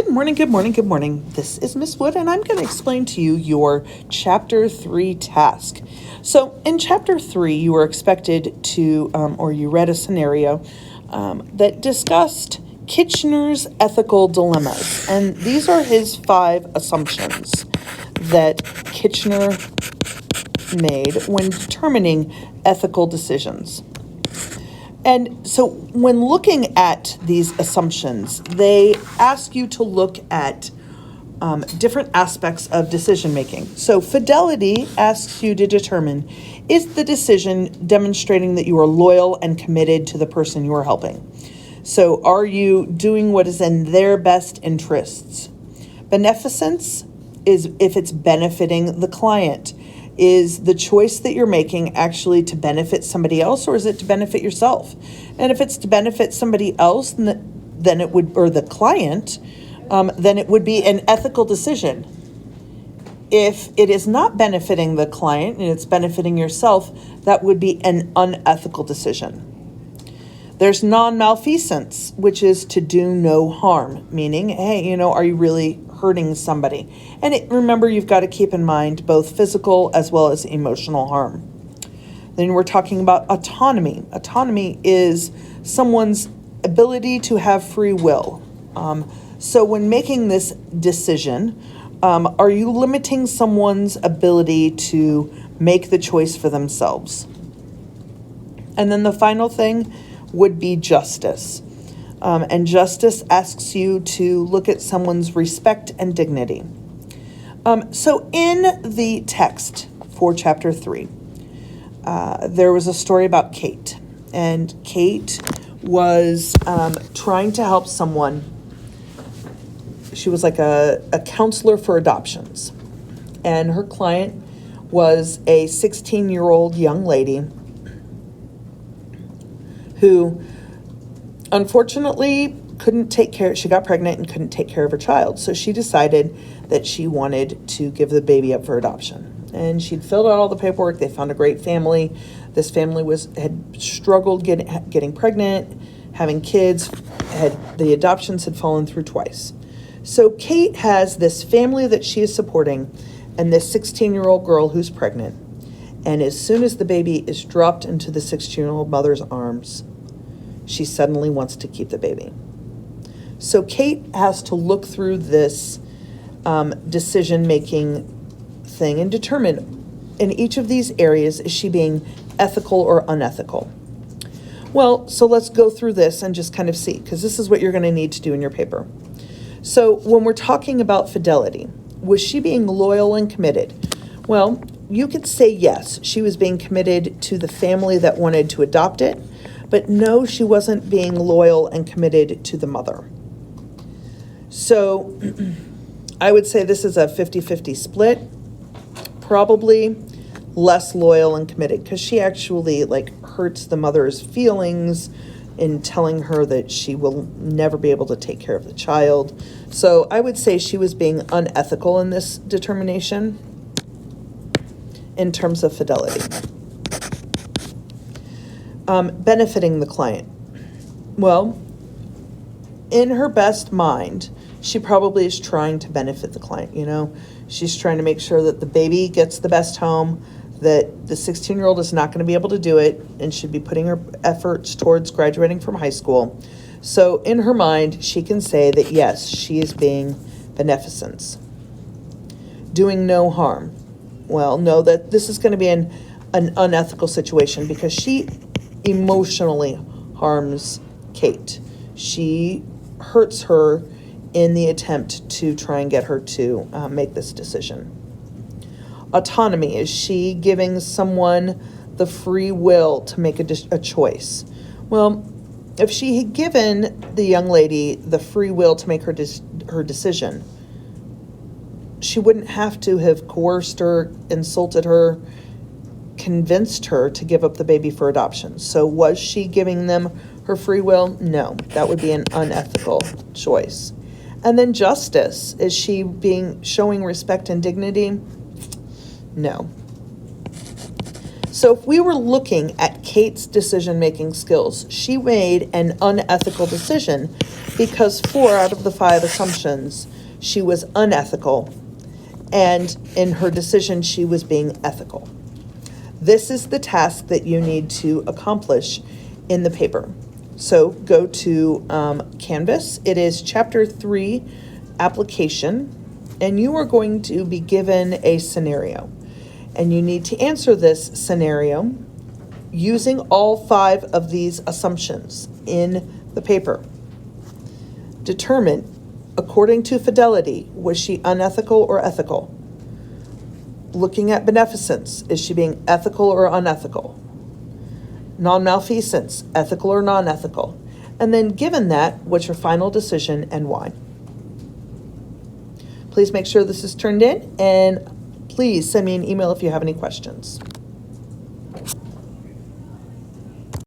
Good morning, good morning, good morning. This is Miss Wood, and I'm going to explain to you your Chapter 3 task. So in Chapter 3, you were expected to, or you read a scenario that discussed Kitchener's ethical dilemmas. And these are his 5 assumptions that Kitchener made when determining ethical decisions. And so when looking at these assumptions, they ask you to look at different aspects of decision making. So fidelity asks you to determine, is the decision demonstrating that you are loyal and committed to the person you are helping? So are you doing what is in their best interests? Beneficence is if it's benefiting the client. Is the choice that you're making actually to benefit somebody else, or is it to benefit yourself? And if it's to benefit somebody else, then it would, or the client, then it would be an ethical decision. If it is not benefiting the client and it's benefiting yourself, that would be an unethical decision. There's non-malfeasance, which is to do no harm, meaning, hey, are you really hurting somebody? And remember, you've got to keep in mind both physical as well as emotional harm. Then we're talking about autonomy. Autonomy is someone's ability to have free will. So when making this decision, are you limiting someone's ability to make the choice for themselves? And then the final thing would be justice. And justice asks you to look at someone's respect and dignity. So in the text for Chapter 3, there was a story about Kate. And Kate was trying to help someone. She was like a counselor for adoptions. And her client was a 16-year-old young lady who unfortunately she got pregnant and couldn't take care of her child. So she decided that she wanted to give the baby up for adoption. And she'd filled out all the paperwork. They found a great family. This family had struggled getting pregnant, having kids. The adoptions had fallen through twice. So Kate has this family that she is supporting and this 16-year-old girl who's pregnant. And as soon as the baby is dropped into the 16-year-old mother's arms, she suddenly wants to keep the baby. So Kate has to look through this decision-making thing and determine in each of these areas, is she being ethical or unethical? Well, so let's go through this and just kind of see, because this is what you're going to need to do in your paper. So when we're talking about fidelity, was she being loyal and committed? Well, you could say yes, she was being committed to the family that wanted to adopt it, but no, she wasn't being loyal and committed to the mother. So I would say this is a 50-50 split, probably less loyal and committed, because she actually hurts the mother's feelings in telling her that she will never be able to take care of the child. So I would say she was being unethical in this determination in terms of fidelity. Benefiting the client. Well, in her best mind, she probably is trying to benefit the client. She's trying to make sure that the baby gets the best home, that the 16-year-old is not going to be able to do it and should be putting her efforts towards graduating from high school. So in her mind, she can say that yes, she is being beneficence. Doing no harm. Well, know that this is going to be an unethical situation because she emotionally harms Kate. She hurts her in the attempt to try and get her to make this decision. Autonomy, is she giving someone the free will to make a choice? Well, if she had given the young lady the free will to make her decision, she wouldn't have to have coerced her, insulted her, convinced her to give up the baby for adoption. So was she giving them her free will? No, that would be an unethical choice. And then justice, is she showing respect and dignity? No. So if we were looking at Kate's decision-making skills, she made an unethical decision because 4 out of the 5 assumptions, she was unethical, and in her decision, she was being ethical. This is the task that you need to accomplish in the paper. So go to Canvas. It is Chapter 3 application, and you are going to be given a scenario. And you need to answer this scenario using all 5 of these assumptions in the paper. Determine, according to Fidelity, was she unethical or ethical? Looking at beneficence, is she being ethical or unethical? Non-malfeasance, ethical or non-ethical? And then given that, what's your final decision and why? Please make sure this is turned in, and please send me an email if you have any questions.